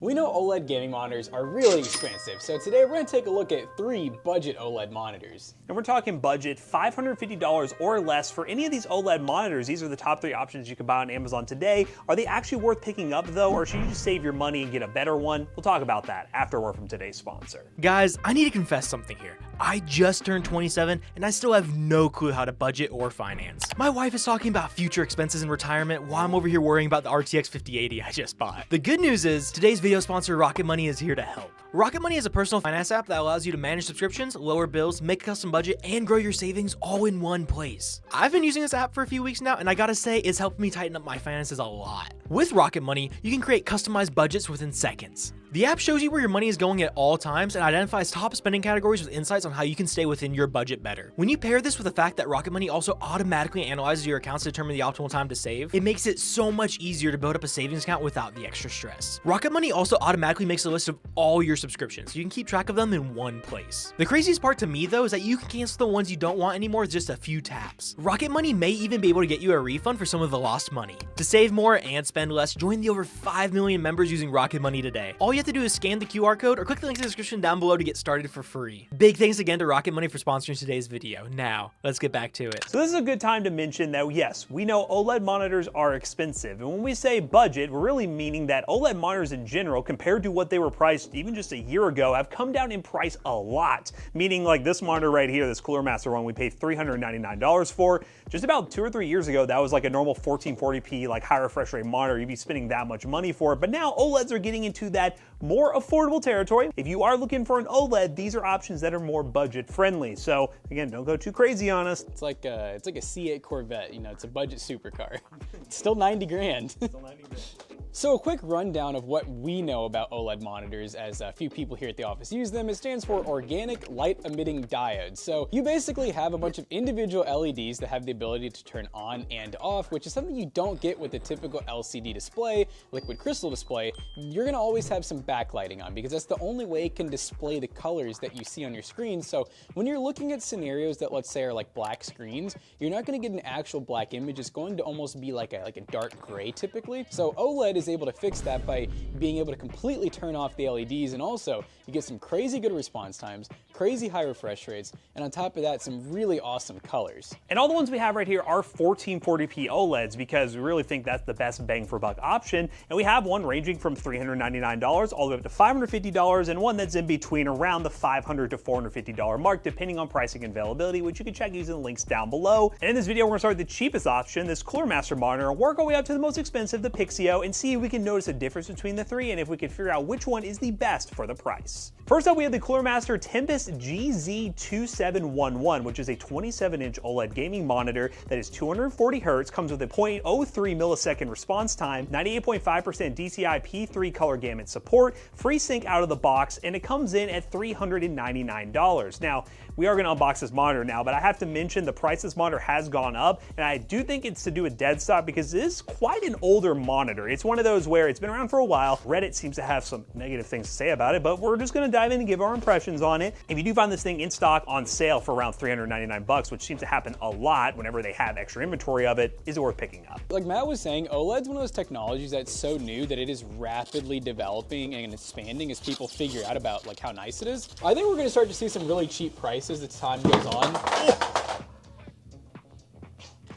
We know OLED gaming monitors are really expensive, so today we're going to take a look at 3 budget OLED monitors. And we're talking budget, $550 or less for any of these OLED monitors. These are the top 3 options you can buy on Amazon today. Are they actually worth picking up though, or should you just save your money and get a better one? We'll talk about that after a word from today's sponsor. Guys, I need to confess something here. I just turned 27 and I still have no clue how to budget or finance. My wife is talking about future expenses in retirement while I'm over here worrying about the RTX 5080 I just bought. The good news is today's video sponsor Rocket Money is here to help. Rocket Money is a personal finance app that allows you to manage subscriptions, lower bills, make a custom budget, and grow your savings all in one place. I've been using this app for a few weeks now, and I gotta say, it's helped me tighten up my finances a lot. With Rocket Money, you can create customized budgets within seconds. The app shows you where your money is going at all times and identifies top spending categories with insights on how you can stay within your budget better. When you pair this with the fact that Rocket Money also automatically analyzes your accounts to determine the optimal time to save, it makes it so much easier to build up a savings account without the extra stress. Rocket Money also automatically makes a list of all your subscriptions, so you can keep track of them in one place. The craziest part to me though is that you can cancel the ones you don't want anymore with just a few taps. Rocket Money may even be able to get you a refund for some of the lost money. To save more and spend less, join the over 5 million members using Rocket Money today. All you have to do is scan the QR code or click the link in the description down below to get started for free. Big thanks again to Rocket Money for sponsoring today's video. Now, let's get back to it. So this is a good time to mention that yes, we know OLED monitors are expensive, and when we say budget, we're really meaning that OLED monitors in general, compared to what they were priced even just a year ago, have come down in price a lot. Meaning like this monitor right here, this Cooler Master one, we paid $399 for. Just about 2 or 3 years ago, that was like a normal 1440p, like high refresh rate monitor. You'd be spending that much money for it, but now OLEDs are getting into that more affordable territory. If you are looking for an OLED, these are options that are more budget friendly. So again, don't go too crazy on us. It's like a C8 Corvette, you know, it's a budget supercar. It's still 90 grand. Still 90 grand. So a quick rundown of what we know about OLED monitors, as a few people here at the office use them. It stands for Organic Light Emitting Diodes. So you basically have a bunch of individual LEDs that have the ability to turn on and off, which is something you don't get with a typical LCD display, liquid crystal display. You're gonna always have some backlighting on because that's the only way it can display the colors that you see on your screen. So when you're looking at scenarios that, let's say, are like black screens, you're not gonna get an actual black image. It's going to almost be like a dark gray typically. So OLED is able to fix that by being able to completely turn off the LEDs, and also you get some crazy good response times, crazy high refresh rates, and on top of that, some really awesome colors. And all the ones we have right here are 1440p OLEDs because we really think that's the best bang for buck option. And we have one ranging from $399 all the way up to $550, and one that's in between around the $500 to $450 mark, depending on pricing and availability, which you can check using the links down below. And in this video, we're gonna start with the cheapest option, this Cooler Master monitor, and work our way up to the most expensive, the Pixio, and see if we can notice a difference between the three and if we can figure out which one is the best for the price. First up, we have the Cooler Master Tempest GZ2711, which is a 27-inch OLED gaming monitor that is 240 Hz, comes with a 0.03 millisecond response time, 98.5% DCI P3 color gamut support, free sync out of the box, and it comes in at $399. Now, we are gonna unbox this monitor now, but I have to mention the price of this monitor has gone up, and I do think it's to do with dead stock because it is quite an older monitor. It's one of those where it's been around for a while. Reddit seems to have some negative things to say about it, but we're just gonna dive in and give our impressions on it. If you do find this thing in stock on sale for around $399, which seems to happen a lot whenever they have extra inventory of it, is it worth picking up? Like Matt was saying, OLED's one of those technologies that's so new that it is rapidly developing and expanding as people figure out about like how nice it is. I think we're gonna start to see some really cheap prices as time goes on.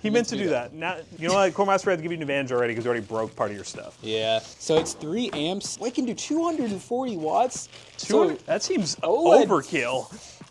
He meant to do that. Now, you know what? Cooler Master had to give you an advantage already because you already broke part of your stuff. Yeah, so it's 3 amps. It can do 240 watts. That seems OLED, overkill.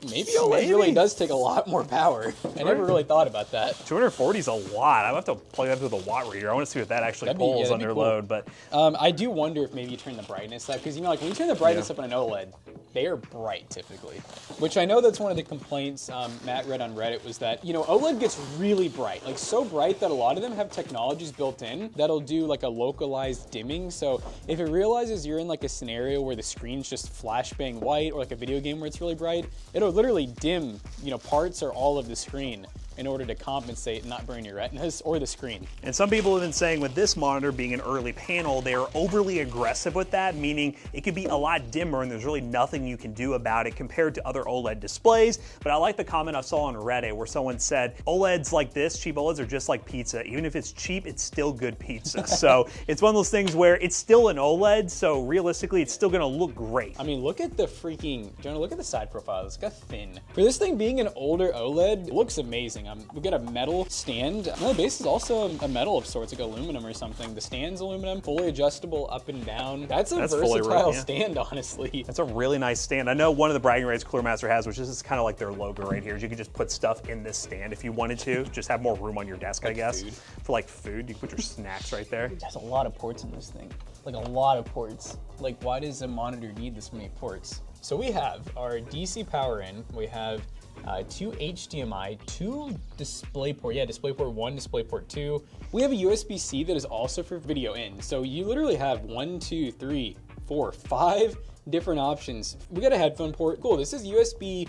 Maybe OLED really does take a lot more power. I never really thought about that. 240 is a lot. I have to plug that with a watt reader. I want to see what that actually pulls under load. But I do wonder if maybe you turn the brightness up, because you know, like when you turn the brightness up on an OLED, they are bright typically. Which I know that's one of the complaints Matt read on Reddit was that, you know, OLED gets really bright, like so bright that a lot of them have technologies built in that'll do like a localized dimming. So if it realizes you're in like a scenario where the screen's just flashbang white, or like a video game where it's really bright, it'll literally dim, you know, parts or all of the screen. in order to compensate and not burn your retinas or the screen. And some people have been saying with this monitor being an early panel, they are overly aggressive with that, meaning it could be a lot dimmer and there's really nothing you can do about it compared to other OLED displays. But I like the comment I saw on Reddit where someone said, OLEDs like this, cheap OLEDs are just like pizza. Even if it's cheap, it's still good pizza. So it's one of those things where it's still an OLED, so realistically, it's still gonna look great. I mean, look at the freaking, Jonah, look at the side profile. It's got thin. For this thing being an older OLED, it looks amazing. We've got a metal stand. No, the base is also a metal of sorts, like aluminum or something. The stand's aluminum, fully adjustable up and down. That's versatile stand, honestly. That's a really nice stand. I know one of the bragging rights Cooler Master has, which is kind of like their logo right here, is you could just put stuff in this stand if you wanted to. Just have more room on your desk, like I guess. Food. For like food, you can put your snacks right there. There's a lot of ports in this thing. Like a lot of ports. Like, why does a monitor need this many ports? So we have our DC power in, we have 2 HDMI, 2 DisplayPort, DisplayPort 1, DisplayPort 2. We have a USB-C that is also for video in. So you literally have 1, 2, 3, 4, 5 different options. We got a headphone port. Cool, this is USB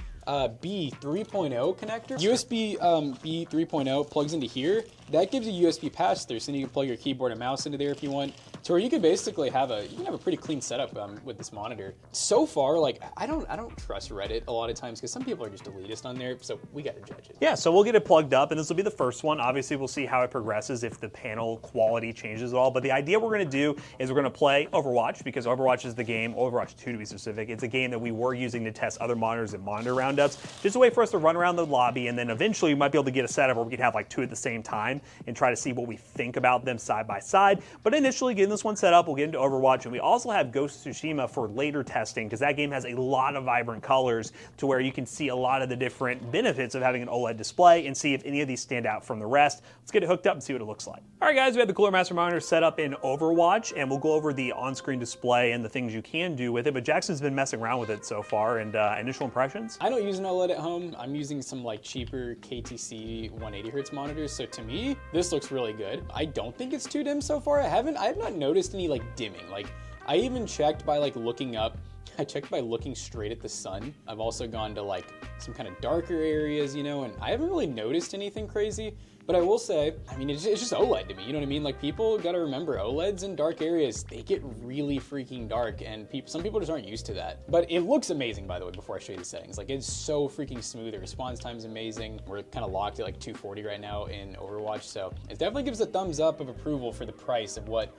B 3.0 connector. USB B 3.0 plugs into here. That gives you USB pass-through, so then you can plug your keyboard and mouse into there if you want. So you can basically have a pretty clean setup with this monitor. So far, like I don't trust Reddit a lot of times because some people are just elitist on there, so we got to judge it. Yeah, so we'll get it plugged up, and this will be the first one. Obviously, we'll see how it progresses if the panel quality changes at all. But the idea we're going to do is we're going to play Overwatch because Overwatch is the game, Overwatch 2 to be specific. It's a game that we were using to test other monitors and monitor roundups. Just a way for us to run around the lobby, and then eventually we might be able to get a setup where we can have like 2 at the same time and try to see what we think about them side by side. But initially, getting this one set up, we'll get into Overwatch, and we also have Ghost of Tsushima for later testing because that game has a lot of vibrant colors to where you can see a lot of the different benefits of having an OLED display and see if any of these stand out from the rest. Let's get it hooked up and see what it looks like. All right, guys, we have the Cooler Master monitor set up in Overwatch, and we'll go over the on-screen display and the things you can do with it, but Jackson's been messing around with it so far, and initial impressions? I don't use an OLED at home. I'm using some like cheaper KTC 180Hz monitors, so to me, this looks really good. I don't think it's too dim so far. I have not noticed any like dimming. Like I even checked by like looking up. I checked by looking straight at the sun. I've also gone to like some kind of darker areas, you know, and I haven't really noticed anything crazy. But I will say, I mean, it's just OLED to me, you know what I mean? Like people gotta remember, OLEDs in dark areas, they get really freaking dark, and some people just aren't used to that. But it looks amazing, by the way, before I show you the settings. Like it's so freaking smooth, the response time's amazing. We're kind of locked at like 240 right now in Overwatch, so it definitely gives a thumbs up of approval for the price of what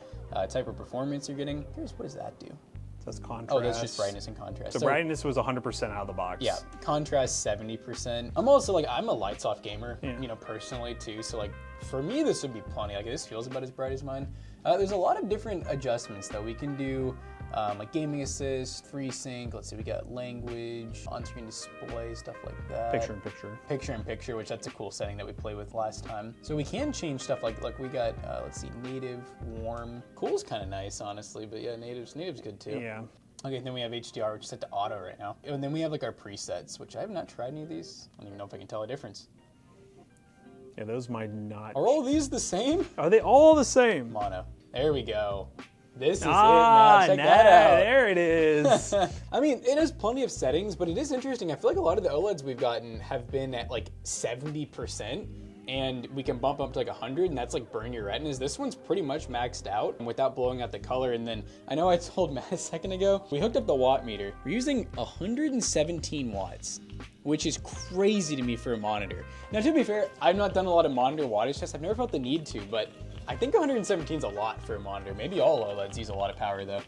type of performance you're getting. Here's, what does that do? That's contrast. Oh, that's just brightness and contrast. So brightness was 100% out of the box. Yeah, contrast 70%. I'm also like, I'm a lights off gamer, you know, personally too. So like, for me, this would be plenty. Like this feels about as bright as mine. There's a lot of different adjustments that we can do. Like gaming assist, FreeSync, let's see, we got language, on-screen display, stuff like that. Picture in picture. Picture in picture, which that's a cool setting that we played with last time. So we can change stuff like we got, let's see, native, warm. Cool's kind of nice, honestly, but yeah, native's good too. Yeah. Okay, then we have HDR, which is set to auto right now. And then we have like our presets, which I have not tried any of these. I don't even know if I can tell a difference. Yeah, those might not. Are all these the same? Are they all the same? Mono. There we go. This is it now. Check that out. There it is. I mean, it has plenty of settings, but it is interesting. I feel like a lot of the OLEDs we've gotten have been at like 70%, and we can bump up to like 100, and that's like burn your retinas. This one's pretty much maxed out without blowing out the color. And then I know I told Matt a second ago, we hooked up the watt meter. We're using 117 watts, which is crazy to me for a monitor. Now, to be fair, I've not done a lot of monitor wattage tests. I've never felt the need to, but I think 117 is a lot for a monitor. Maybe all OLEDs use a lot of power though.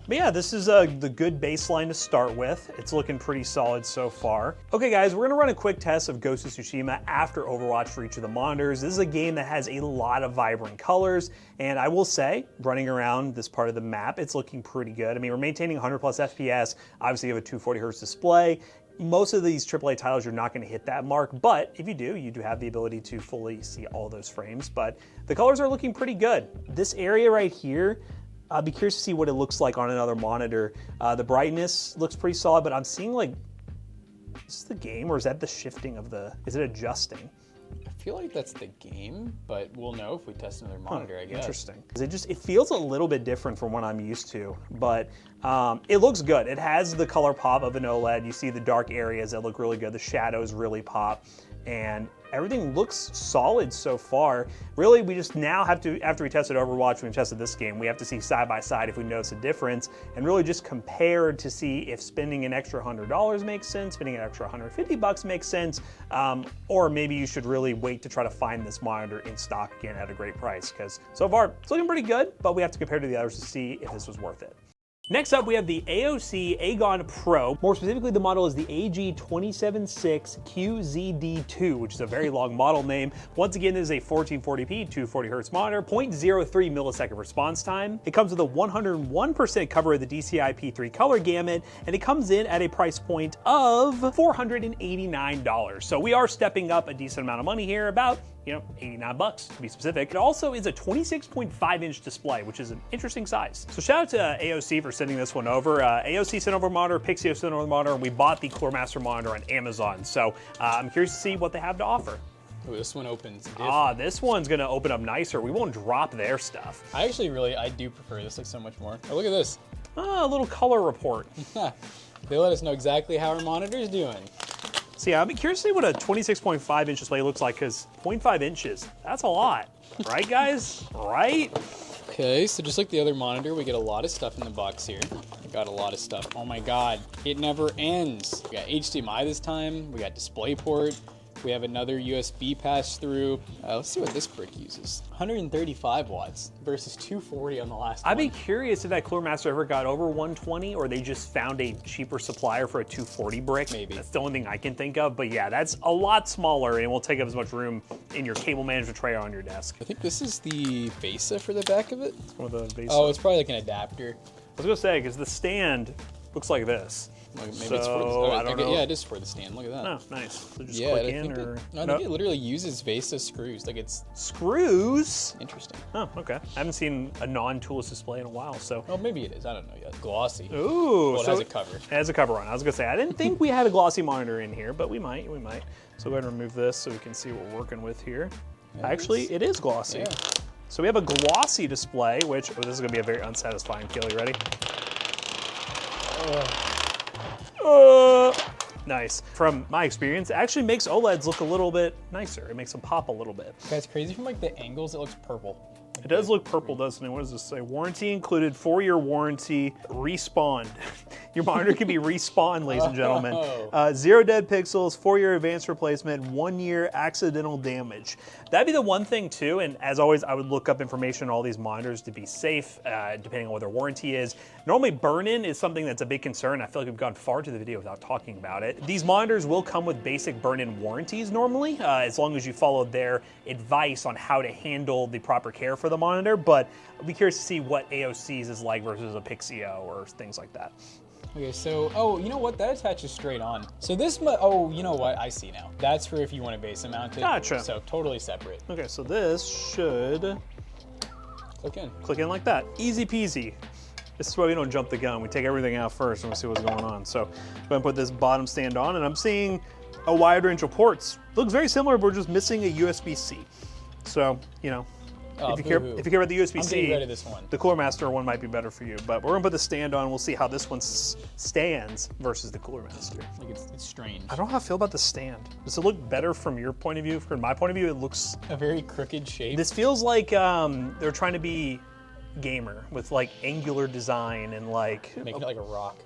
But yeah, this is the good baseline to start with. It's looking pretty solid so far. Okay guys, we're gonna run a quick test of Ghost of Tsushima after Overwatch for each of the monitors. This is a game that has a lot of vibrant colors, and I will say, running around this part of the map, it's looking pretty good. I mean, we're maintaining 100 plus FPS. Obviously you have a 240 hertz display. Most of these AAA titles, you're not going to hit that mark, but if you do have the ability to fully see all those frames. But the colors are looking pretty good. This area right here, I'll be curious to see what it looks like on another monitor. The brightness looks pretty solid, but I'm seeing like, is this the game or is that the shifting of is it adjusting? I feel like that's the game, but we'll know if we test another monitor, I guess. Interesting. It feels a little bit different from what I'm used to, but it looks good. It has the color pop of an OLED. You see the dark areas that look really good. The shadows really pop. And everything looks solid so far. Really, we just now have to, after we tested Overwatch, we've tested this game, we have to see side by side if we notice a difference, and really just compare to see if spending an extra $100 makes sense, spending an extra $150 makes sense, or maybe you should really wait to try to find this monitor in stock again at a great price, because so far it's looking pretty good, but we have to compare to the others to see if this was worth it. Next up, we have the AOC Agon Pro. More specifically, the model is the AG276QZD2, which is a very long model name. Once again, this is a 1440p, 240Hz monitor, 0.03 millisecond response time. It comes with a 101% cover of the DCI P3 color gamut, and it comes in at a price point of $489. So we are stepping up a decent amount of money here, about $89 to be specific. It also is a 26.5-inch display, which is an interesting size. So shout out to AOC for sending this one over. AOC sent over a monitor, Pixio sent over a monitor, and we bought the Coolermaster monitor on Amazon. So I'm curious to see what they have to offer. Ooh, this one opens different. This one's gonna open up nicer. We won't drop their stuff. I do prefer this like so much more. Oh, look at this. A little color report. They let us know exactly how our monitor is doing. So yeah, I'd be curious to see what a 26.5-inch display looks like, because 0.5 inches, that's a lot. Right, guys? Right? Okay, so just like the other monitor, we get a lot of stuff in the box here. We got a lot of stuff. Oh my God, it never ends. We got HDMI this time. We got DisplayPort. We have another USB pass-through. Let's see what this brick uses. 135 watts versus 240 on the last one. I'd be curious if that Coolermaster ever got over 120, or they just found a cheaper supplier for a 240 brick. Maybe. That's the only thing I can think of. But yeah, that's a lot smaller and won't take up as much room in your cable management tray on your desk. I think this is the VESA for the back of it. It's one of the VESA. Oh, it's probably like an adapter. I was gonna say, because the stand looks like this. Maybe it's so, I don't know. Yeah, it is for the stand. Look at that. Oh, nice. So just yeah, click I in, think or I think it literally uses VESA screws. Like it's screws. Interesting. Oh, okay. I haven't seen a non-toolless display in a while, so. Oh, maybe it is. I don't know yet. Glossy. Ooh. Well, it has a cover. It has a cover on. I was gonna say I didn't think we had a glossy monitor in here, but we might. So go ahead and remove this so we can see what we're working with here. Yeah, actually, it is glossy. Yeah. So we have a glossy display, which this is gonna be a very unsatisfying kill. You ready? Nice. From my experience, it actually makes OLEDs look a little bit nicer. It makes them pop a little bit. That's crazy. From like the angles, it looks purple. It does look purple, doesn't it? What does this say? Warranty included, 4-year warranty, respawned. Your monitor can be respawned, ladies and gentlemen. 0 dead pixels, 4-year advanced replacement, 1-year accidental damage. That'd be the one thing too, and as always, I would look up information on all these monitors to be safe, depending on what their warranty is. Normally, burn-in is something that's a big concern. I feel like we've gone far to the video without talking about it. These monitors will come with basic burn-in warranties normally, as long as you follow their advice on how to handle the proper care for the monitor, but I'll be curious to see what AOC's is like versus a Pixio or things like that. Okay, so, oh, you know what? That attaches straight on. So this, oh, you know what? I see now. That's for if you want to base mount it. Gotcha. So totally separate. Okay, so this should click in like that. Easy peasy. This is why we don't jump the gun. We take everything out first and we see what's going on. So go ahead and put this bottom stand on, and I'm seeing a wide range of ports. Looks very similar, but we're just missing a USB-C. So, you know, if you care about the USB-C, I'm getting rid of this one. The Coolermaster one might be better for you. But we're gonna put the stand on. We'll see how this one stands versus the Coolermaster. Like it's strange. I don't know how I feel about the stand. Does it look better from your point of view? From my point of view, it looks a very crooked shape. This feels like they're trying to be gamer with like angular design and like make it like a rock.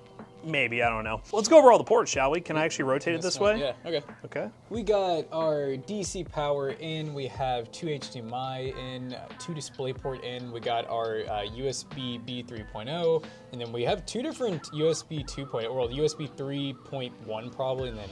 Maybe, I don't know. Let's go over all the ports, shall we? Can I actually rotate it this way? Yeah, okay. Okay. We got our DC power in, we have 2 HDMI in, 2 DisplayPort in, we got our USB B 3.0, and then we have 2 different USB 2.0, well, USB 3.1 probably, and then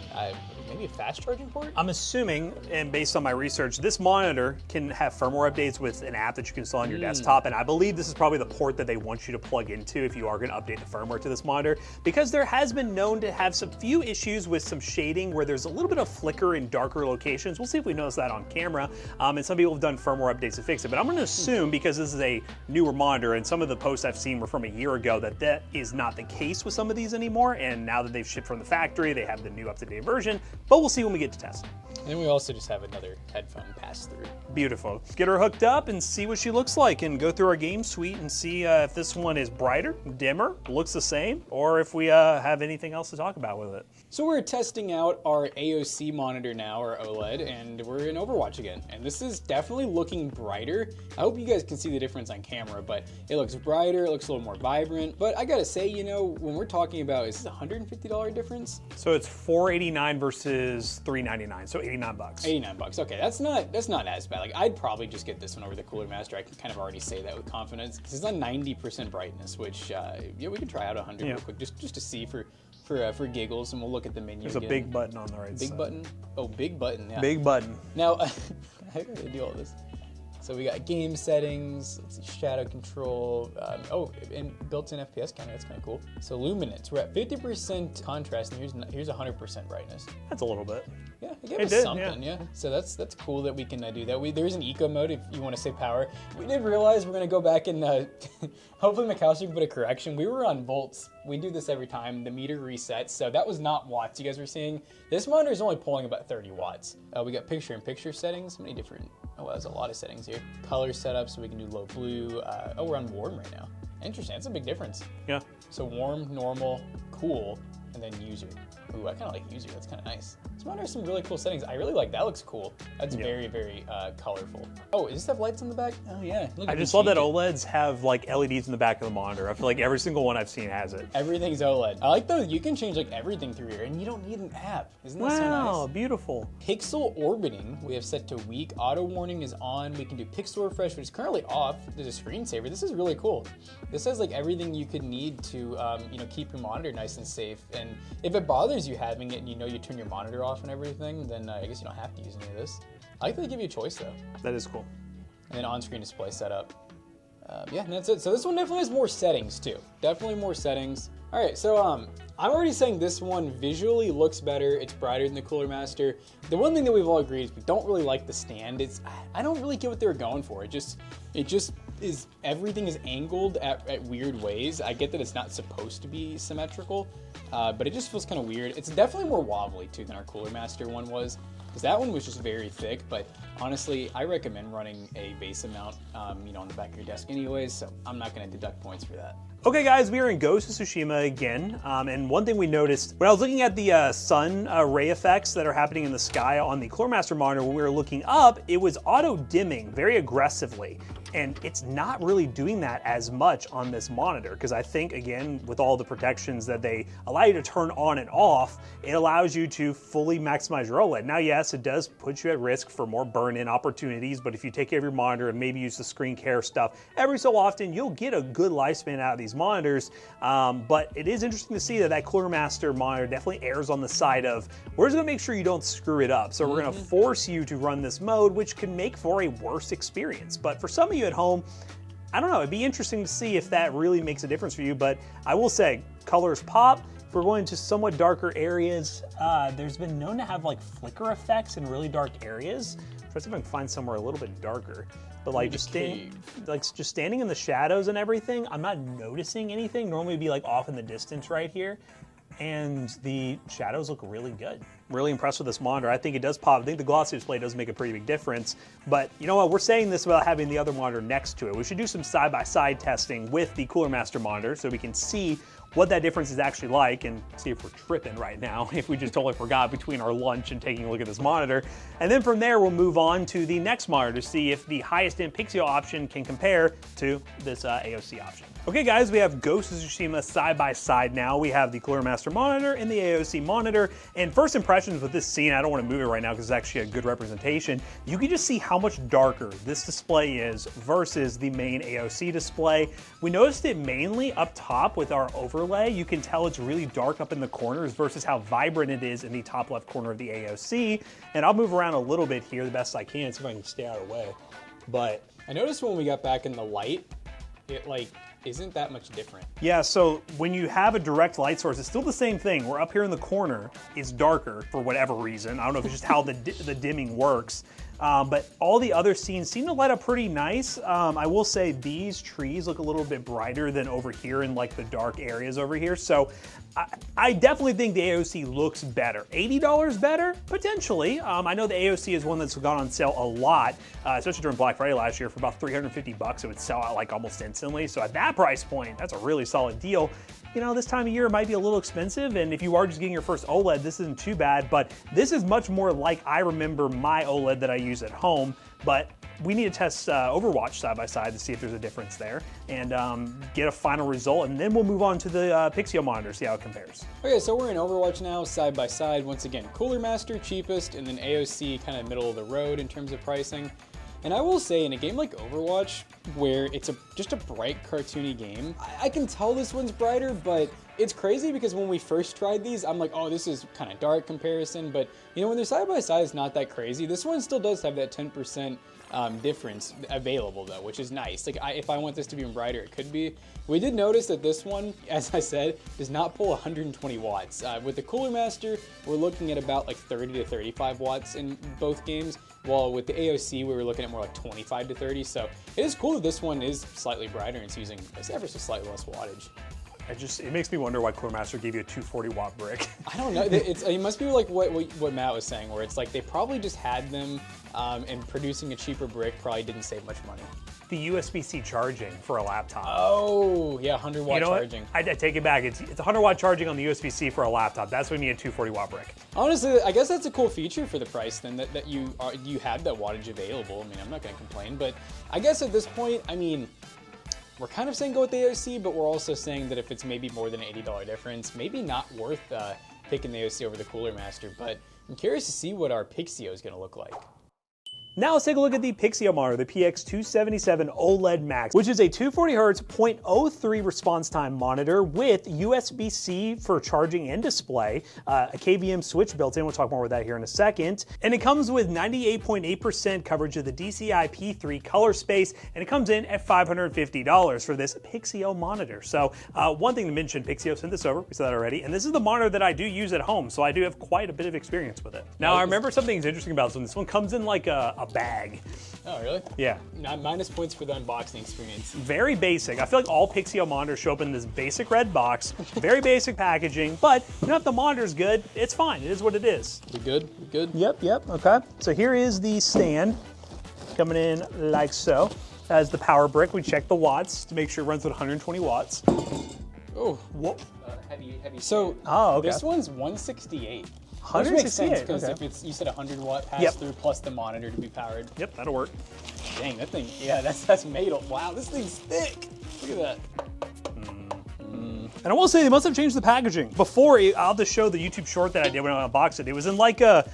maybe a fast charging port? I'm assuming, and based on my research, this monitor can have firmware updates with an app that you can install on your desktop, and I believe this is probably the port that they want you to plug into if you are going to update the firmware to this monitor, because there has been known to have some few issues with some shading where there's a little bit of flicker in darker locations. We'll see if we notice that on camera, and some people have done firmware updates to fix it, but I'm going to assume, because this is a newer monitor, and some of the posts I've seen were from a year ago, that but that is not the case with some of these anymore. And now that they've shipped from the factory, they have the new up-to-date version, but we'll see when we get to testing. And then we also just have another headphone pass-through. Beautiful. Let's get her hooked up and see what she looks like and go through our game suite and see if this one is brighter, dimmer, looks the same, or if we have anything else to talk about with it. So we're testing out our AOC monitor now, our OLED, and we're in Overwatch again. And this is definitely looking brighter. I hope you guys can see the difference on camera, but it looks brighter, it looks a little more vibrant. But I gotta say, you know, when we're talking about, is this a $150 difference? So it's $489 versus $399, so $89. $89, okay, that's not as bad. Like, I'd probably just get this one over the Cooler Master. I can kind of already say that with confidence. This is on 90% brightness, which, yeah, we can try out 100 real quick, just to see for giggles, and we'll look at the menu. There's again. a big button on the right side. Big button? Oh, big button, yeah. Big button. Now, how do they do all this? So we got game settings, let's see, shadow control, and built-in FPS counter, that's kind of cool. So luminance, we're at 50% contrast, and here's 100% brightness. That's a little bit. Yeah, it gave us something, yeah. So that's cool that we can do that. There is an eco mode if you want to save power. We did realize we're going to go back and hopefully Mikowski can put a correction. We were on volts. We do this every time. The meter resets, so that was not watts you guys were seeing. This monitor is only pulling about 30 watts. We got picture-in-picture settings, many different, there's a lot of settings here. Color setup, so we can do low blue. We're on warm right now. Interesting, that's a big difference. Yeah. So warm, normal, cool, and then user. Ooh, I kind of like user, that's kind of nice. This monitor has some really cool settings. I really like that, looks cool. That's very, very colorful. Oh, does this have lights on the back? Oh yeah. Look, I just love that OLEDs have like LEDs in the back of the monitor. I feel like every single one I've seen has it. Everything's OLED. I like though, you can change like everything through here and you don't need an app. Isn't that so nice? Wow, beautiful. Pixel orbiting, we have set to weak. Auto warning is on. We can do pixel refresh, which is currently off. There's a screensaver. This is really cool. This has like everything you could need to keep your monitor nice and safe. And if it bothers you having it and you know you turn your monitor off and everything, then I guess you don't have to use any of this. I like that they give you a choice though. That is cool. And then on-screen display setup. Yeah, and that's it. So this one definitely has more settings too. Definitely more settings. All right, so I'm already saying this one visually looks better. It's brighter than the Cooler Master. The one thing that we've all agreed is we don't really like the stand. I don't really get what they were going for. It just is, everything is angled at weird ways. I get that it's not supposed to be symmetrical, but it just feels kind of weird. It's definitely more wobbly too than our Cooler Master one was, because that one was just very thick. But honestly, I recommend running a base amount, on the back of your desk anyways, so I'm not gonna deduct points for that. Okay guys, we are in Ghost of Tsushima again, and one thing we noticed when I was looking at the sun ray effects that are happening in the sky on the Cooler Master monitor, when we were looking up, it was auto dimming very aggressively. And it's not really doing that as much on this monitor, because I think, again, with all the protections that they allow you to turn on and off, it allows you to fully maximize your OLED. Now, yes, it does put you at risk for more burn-in opportunities, but if you take care of your monitor and maybe use the screen care stuff every so often, you'll get a good lifespan out of these monitors. But it is interesting to see that Cooler Master monitor definitely errs on the side of, we're just gonna make sure you don't screw it up. So we're gonna force you to run this mode, which can make for a worse experience. But for some of you at home, I don't know, it'd be interesting to see if that really makes a difference for you, but I will say, colors pop. If we're going to somewhat darker areas, there's been known to have like flicker effects in really dark areas. Try to see if I can find somewhere a little bit darker. But like just standing in the shadows and everything, I'm not noticing anything. Normally it'd be like off in the distance right here. And the shadows look really good. Really impressed with this monitor. I think it does pop. I think the glossy display does make a pretty big difference. But you know what? We're saying this without having the other monitor next to it. We should do some side-by-side testing with the Cooler Master monitor so we can see what that difference is actually like and see if we're tripping right now, if we just totally forgot between our lunch and taking a look at this monitor. And then from there, we'll move on to the next monitor to see if the highest end Pixio option can compare to this AOC option. Okay guys, we have Ghost of Tsushima side by side now. We have the Cooler Master monitor and the AOC monitor. And first impressions with this scene, I don't want to move it right now because it's actually a good representation. You can just see how much darker this display is versus the main AOC display. We noticed it mainly up top with our overlay. You can tell it's really dark up in the corners versus how vibrant it is in the top left corner of the AOC. And I'll move around a little bit here the best I can, see if I can stay out of the way. But I noticed when we got back in the light, it like isn't that much different. Yeah, so when you have a direct light source, it's still the same thing. We're up here in the corner, it's darker for whatever reason. I don't know if it's just how the dimming works. but all the other scenes seem to light up pretty nice. I will say these trees look a little bit brighter than over here in like the dark areas over here. So I definitely think the AOC looks better. $80 better? Potentially. I know the AOC is one that's gone on sale a lot, especially during Black Friday last year. For about $350, it would sell out like almost instantly. So at that price point, that's a really solid deal. You know, this time of year it might be a little expensive, and if you are just getting your first OLED, this isn't too bad, but this is much more like I remember my OLED that I use at home, but we need to test Overwatch side by side to see if there's a difference there, and get a final result, and then we'll move on to the Pixio monitor, see how it compares. Okay, so we're in Overwatch now, side by side. Once again, Cooler Master, cheapest, and then AOC kind of middle of the road in terms of pricing. And I will say, in a game like Overwatch, where it's just a bright, cartoony game, I can tell this one's brighter, but it's crazy because when we first tried these, I'm like, oh, this is kind of dark comparison, but you know, when they're side by side, it's not that crazy. This one still does have that 10% difference available though, which is nice. Like if I want this to be even brighter, it could be. We did notice that this one, as I said, does not pull 120 watts. With the Cooler Master, we're looking at about like 30 to 35 watts in both games, while with the AOC, we were looking at more like 25 to 30. So it is cool that this one is slightly brighter and it's using ever so slightly less wattage. It makes me wonder why Cooler Master gave you a 240 watt brick. I don't know. It must be like what Matt was saying, where it's like they probably just had them, and producing a cheaper brick probably didn't save much money. The USB-C charging for a laptop. Oh, yeah, 100 watt charging. I take it back. It's 100 watt charging on the USB-C for a laptop. That's when you need a 240 watt brick. Honestly, I guess that's a cool feature for the price then, that you have that wattage available. I mean, I'm not going to complain, but I guess at this point, I mean, we're kind of saying go with the AOC, but we're also saying that if it's maybe more than an $80 difference, maybe not worth picking the AOC over the Cooler Master, but I'm curious to see what our Pixio is going to look like. Now let's take a look at the Pixio monitor, the PX277 OLED Max, which is a 240Hz 0.03 response time monitor with USB-C for charging and display, a KVM switch built in. We'll talk more about that here in a second. And it comes with 98.8% coverage of the DCI P3 color space, and it comes in at $550 for this Pixio monitor. So one thing to mention, Pixio sent this over, we said that already, and this is the monitor that I do use at home, so I do have quite a bit of experience with it. Now I remember something that's interesting about this one. This one comes in like a bag. Oh, really? Yeah. Minus points for the unboxing experience. Very basic. I feel like all Pixio monitors show up in this basic red box, very basic packaging, but you know, if the monitor's good, it's fine. It is what it is. We good? We good? Yep, okay. So here is the stand coming in like so. As the power brick, we check the watts to make sure it runs with 120 watts. Oh, whoa. Heavy. So okay. This one's 168. 168, which makes sense because okay. if it's, you said 100 watt pass through plus the monitor to be powered. Yep, that'll work. Dang, that thing, yeah, that's made of, wow, this thing's thick. Look at that. And I will say, they must have changed the packaging. Before, I'll just show the YouTube short that I did when I unboxed it. It was in like a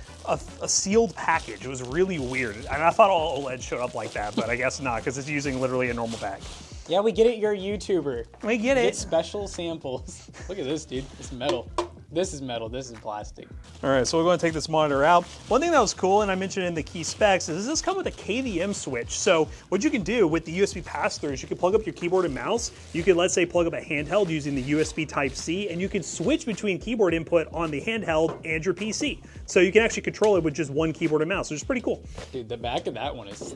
sealed package. It was really weird. And I thought all OLED showed up like that, but I guess not, because it's using literally a normal bag. Yeah, we get it, you're a YouTuber. We get it. Get special samples. Look at this, dude, it's metal. This is metal, this is plastic. All right, so we're going to take this monitor out. One thing that was cool, and I mentioned in the key specs, is this comes with a KVM switch. So what you can do with the USB pass-through is you can plug up your keyboard and mouse. You can, let's say, plug up a handheld using the USB Type-C, and you can switch between keyboard input on the handheld and your PC. So you can actually control it with just one keyboard and mouse, which is pretty cool. Dude, the back of that one is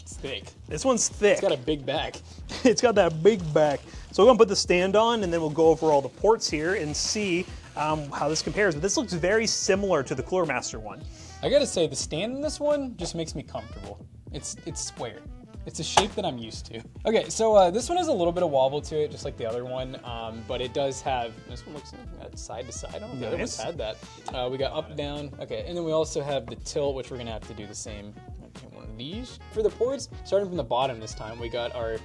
thick. This one's thick. It's got a big back. It's got that big back. So we're going to put the stand on, and then we'll go over all the ports here and see how this compares. But this looks very similar to the Cooler Master one. I gotta say, the stand in this one just makes me comfortable. It's square. It's a shape that I'm used to. Okay, so this one has a little bit of wobble to it, just like the other one, but it does have, this one looks like side to side. I don't know if the other one's had that. We got up, down, okay, and then we also have the tilt, which we're gonna have to do the same. One of these. For the ports, starting from the bottom this time, we got our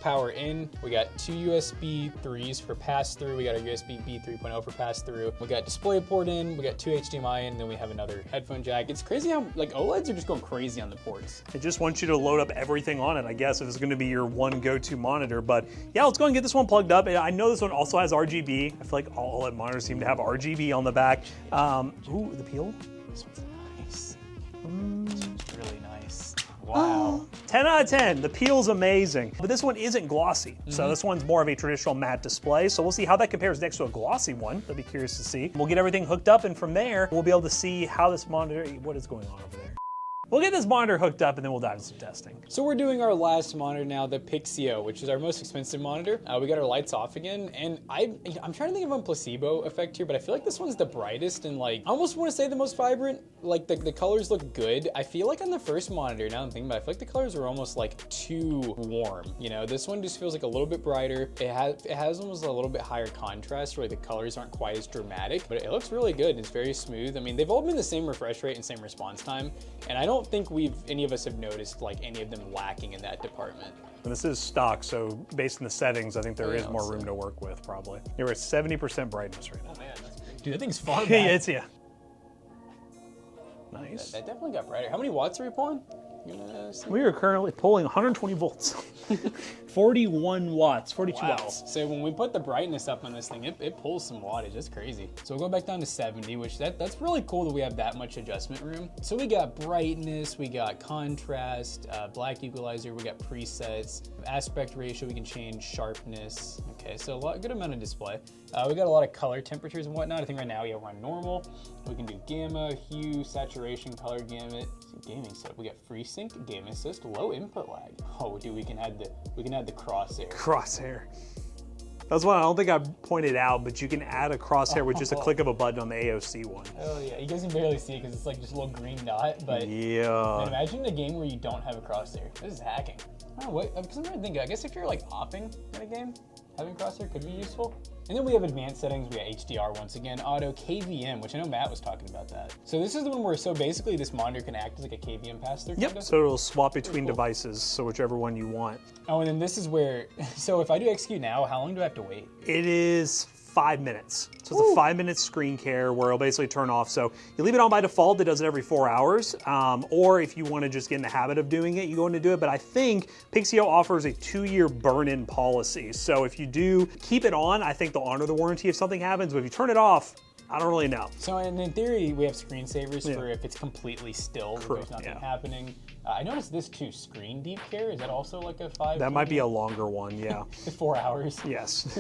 power in, we got two USB 3s for pass-through, we got our USB B 3.0 for pass-through, we got display port in, we got two HDMI in, and then we have another headphone jack. It's crazy how, like, OLEDs are just going crazy on the ports. It just wants you to load up everything on it, I guess, if it's going to be your one go-to monitor. But yeah, let's go and get this one plugged up. I know this one also has RGB. I feel like all OLED monitors seem to have RGB on the back. Ooh, the peel. This one's nice. This one's really nice. Wow. 10 out of 10. The peel's amazing. But this one isn't glossy. So this one's more of a traditional matte display. So we'll see how that compares next to a glossy one. I'll be curious to see. We'll get everything hooked up, and from there, we'll be able to see how this monitor, what is going on over there. we'll get this monitor hooked up and then we'll dive into some testing. So we're doing our last monitor now, the Pixio, which is our most expensive monitor. We got our lights off again, and I'm trying to think of a placebo effect here, but I feel like this one's the brightest and like, I almost want to say the most vibrant. Like the colors look good. I feel like on the first monitor, now I'm thinking about it, I feel like the colors are almost like too warm. You know, this one just feels like a little bit brighter. It has almost a little bit higher contrast where the colors aren't quite as dramatic, but it looks really good. It's very smooth. I mean, they've all been the same refresh rate and same response time, and I don't think any of us have noticed like any of them lacking in that department. And this is stock, so based on the settings, I think there is more room to work with probably. You're at 70% brightness right now. Oh man, that's great. Dude, that thing's far back. Yeah. Nice. That definitely got brighter. How many watts are we pulling? We are currently pulling 120 volts. 41 watts, 42 watts. So when we put the brightness up on this thing, it pulls some wattage. It's crazy. So we'll go back down to 70, which that's really cool that we have that much adjustment room. So we got brightness, we got contrast, black equalizer, we got presets, aspect ratio, we can change sharpness. Okay, so a good amount of display. We got a lot of color temperatures and whatnot. I think right now we have one normal. We can do gamma, hue, saturation, color gamut. Gaming setup. We got FreeSync, game assist, low input lag. Oh, dude, we can add the crosshair. Crosshair. That's one I don't think I pointed out, but you can add a crosshair with just a click of a button on the AOC one. Oh yeah, you guys can barely see it because it's like just a little green dot. But yeah, man, imagine a game where you don't have a crosshair. This is hacking. I don't know what. Because I'm trying to think. I guess if you're like hopping in a game, having crosshair could be useful. And then we have advanced settings. We got HDR once again, auto, KVM, which I know Matt was talking about that. So this is the one where, so basically this monitor can act as like a KVM pass-through. Yep, kinda. so it'll swap between devices, so whichever one you want. Oh, and then this is where, so if I do execute now, how long do I have to wait? It is 5 minutes. So it's a 5-minute screen care where it'll basically turn off. So you leave it on by default, it does it every 4 hours. Or if you want to just get in the habit of doing it, you go in to do it. But I think Pixio offers a 2-year burn-in policy. So if you do keep it on, I think they'll honor the warranty if something happens. But if you turn it off, I don't really know. So in theory, we have screensavers for if it's completely still, if there's nothing happening. I noticed this too, screen deep care. Is that also like a 5? That might be a longer one, yeah. 4 hours. Yes.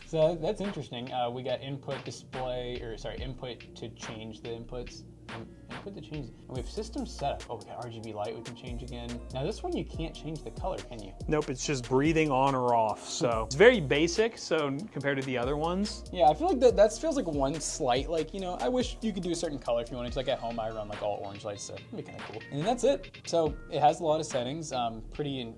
So that's interesting. We got input display, or sorry, input to change the inputs. Input to change. And we have system setup. Oh, we got RGB light we can change again. Now this one you can't change the color, can you? Nope, it's just breathing on or off. So it's very basic, so compared to the other ones. Yeah, I feel like that feels like one slight, like, you know, I wish you could do a certain color if you wanted to. Like at home, I run like all orange lights, so it'd be kind of cool. And that's it. So it has a lot of settings, pretty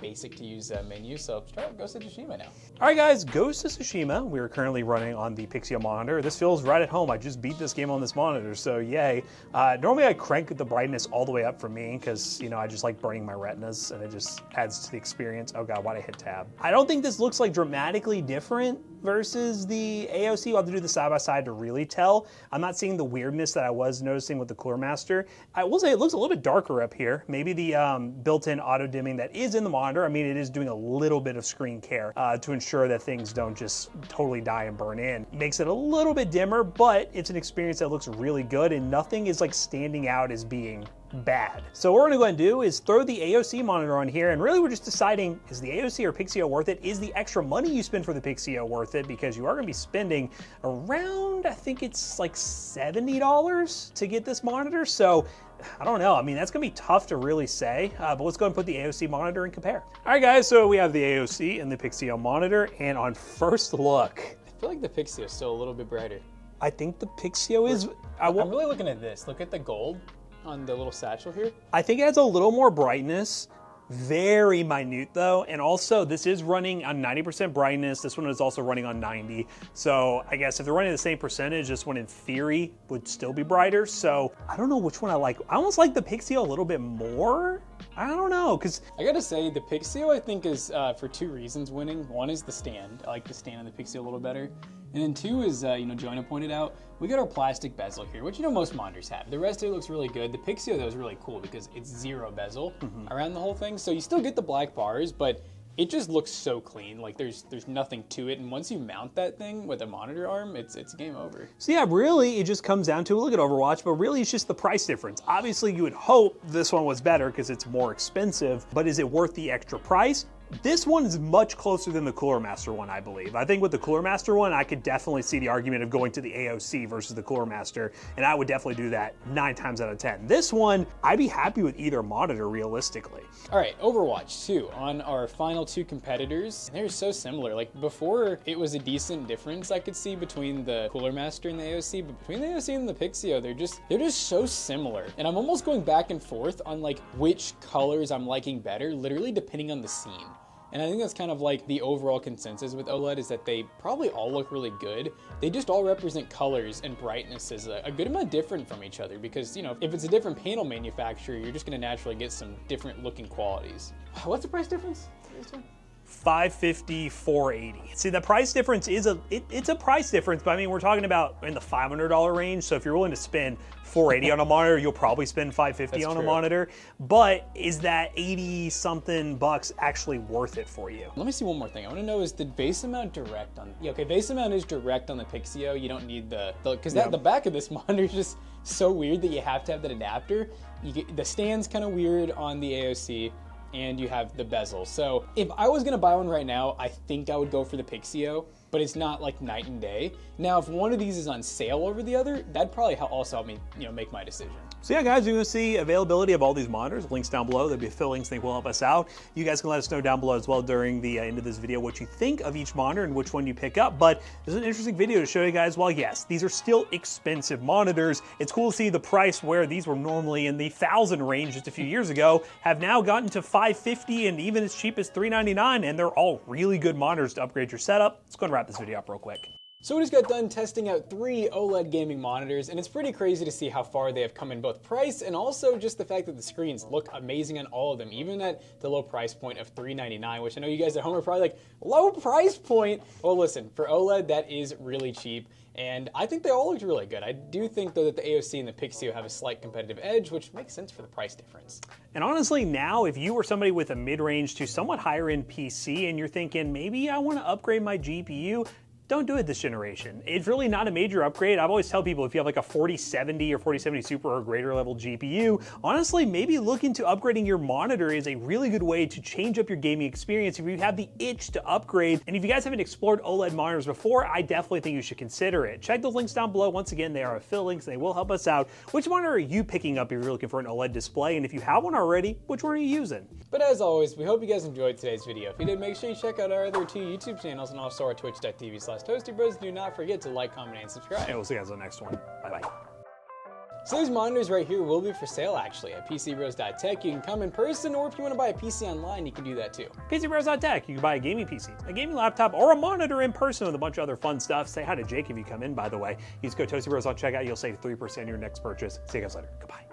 basic to use menu. So let's try out Ghost of Tsushima now. All right, guys, Ghost of Tsushima. We are currently running on the Pixio monitor. This feels right at home. I just beat this game on this monitor, so yay. Normally I crank the brightness all the way up for me because, you know, I just like burning my retinas and it just adds to the experience. Oh God, why'd I hit tab? I don't think this looks like dramatically different versus the AOC. We'll have to do the side by side to really tell. I'm not seeing the weirdness that I was noticing with the Cooler Master. I will say it looks a little bit darker up here. Maybe the built-in auto dimming that is in the monitor. I mean, it is doing a little bit of screen care to ensure that things don't just totally die and burn in. Makes it a little bit dimmer, but it's an experience that looks really good and nothing is like standing out as being bad. So what we're gonna go ahead and do is throw the AOC monitor on here, and really we're just deciding, is the AOC or Pixio worth it? Is the extra money you spend for the Pixio worth it? Because you are gonna be spending around, I think it's like $70 to get this monitor. So I don't know. I mean, that's gonna be tough to really say, but let's go ahead and put the AOC monitor and compare. All right, guys, so we have the AOC and the Pixio monitor, and on first look, I feel like the Pixio is still a little bit brighter. I think the Pixio is... I'm really looking at this. Look at the gold on the little satchel here. I think it adds a little more brightness. Very minute though, and also this is running on 90% brightness. This one is also running on 90. So I guess if they're running the same percentage, this one in theory would still be brighter. So I don't know which one I like. I almost like the Pixio a little bit more. I don't know, because I gotta say the Pixio I think is for 2 reasons winning. One is the stand. I like the stand on the Pixio a little better. And then 2 is, you know, Joanna pointed out, we got our plastic bezel here, which, you know, most monitors have. The rest of it looks really good. The Pixio, though, is really cool because it's 0 bezel around the whole thing. So you still get the black bars, but it just looks so clean. Like there's nothing to it. And once you mount that thing with a monitor arm, it's game over. So yeah, really, it just comes down to, look at Overwatch, but really it's just the price difference. Obviously, you would hope this one was better because it's more expensive, but is it worth the extra price? This one is much closer than the Cooler Master one, I believe. I think with the Cooler Master one, I could definitely see the argument of going to the AOC versus the Cooler Master, and I would definitely do that 9 times out of 10. This one, I'd be happy with either monitor realistically. All right, Overwatch 2 on our final 2 competitors. They're so similar. Like before, it was a decent difference I could see between the Cooler Master and the AOC, but between the AOC and the Pixio, they're just so similar. And I'm almost going back and forth on like which colors I'm liking better, literally depending on the scene. And I think that's kind of like the overall consensus with OLED is that they probably all look really good. They just all represent colors and brightnesses a good amount different from each other because, you know, if it's a different panel manufacturer, you're just gonna naturally get some different looking qualities. What's the price difference? $550, $480. See, the price difference is it's a price difference, but I mean, we're talking about in the $500 range. So if you're willing to spend $480 on a monitor, you'll probably spend $550 on a monitor. But is that 80 something bucks actually worth it for you? Let me see one more thing. I want to know, is the base amount direct on? Yeah, okay, base amount is direct on the Pixio. You don't need because the back of this monitor is just so weird that you have to have that adapter. The stand's kind of weird on the AOC. And you have the bezel. So if I was gonna buy one right now, I think I would go for the Pixio, but it's not like night and day. Now, if one of these is on sale over the other, that'd probably also help me, you know, make my decision. So yeah, guys, you're gonna see availability of all these monitors, links down below. There'll be affiliate links that will help us out. You guys can let us know down below as well during the end of this video what you think of each monitor and which one you pick up. But this is an interesting video to show you guys, while yes, these are still expensive monitors, it's cool to see the price where these were normally in the $1,000 range just a few years ago, have now gotten to $550 and even as cheap as $399, and they're all really good monitors to upgrade your setup. Let's go and wrap this video up real quick. So we just got done testing out 3 OLED gaming monitors, and it's pretty crazy to see how far they have come in both price and also just the fact that the screens look amazing on all of them, even at the low price point of $399, which I know you guys at home are probably like, low price point? Well, listen, for OLED, that is really cheap, and I think they all looked really good. I do think, though, that the AOC and the Pixio have a slight competitive edge, which makes sense for the price difference. And honestly, now, if you were somebody with a mid-range to somewhat higher-end PC and you're thinking, maybe I want to upgrade my GPU, don't do it this generation. It's really not a major upgrade. I've always tell people if you have like a 4070 or 4070 Super or greater level GPU, honestly, maybe look into upgrading your monitor is a really good way to change up your gaming experience if you have the itch to upgrade. And if you guys haven't explored OLED monitors before, I definitely think you should consider it. Check those links down below. Once again, they are affiliate links. They will help us out. Which monitor are you picking up if you're looking for an OLED display? And if you have one already, which one are you using? But as always, we hope you guys enjoyed today's video. If you did, make sure you check out our other 2 YouTube channels and also our twitch.tv/ToastyBros. Do not forget to like, comment, and subscribe. And we'll see you guys on the next one. Bye-bye. So these monitors right here will be for sale actually at PCBros.tech. You can come in person, or if you want to buy a PC online, you can do that too. PCBros.tech, you can buy a gaming PC, a gaming laptop, or a monitor in person with a bunch of other fun stuff. Say hi to Jake if you come in, by the way. Use code ToastyBros on checkout. You'll save 3% on your next purchase. See you guys later. Goodbye.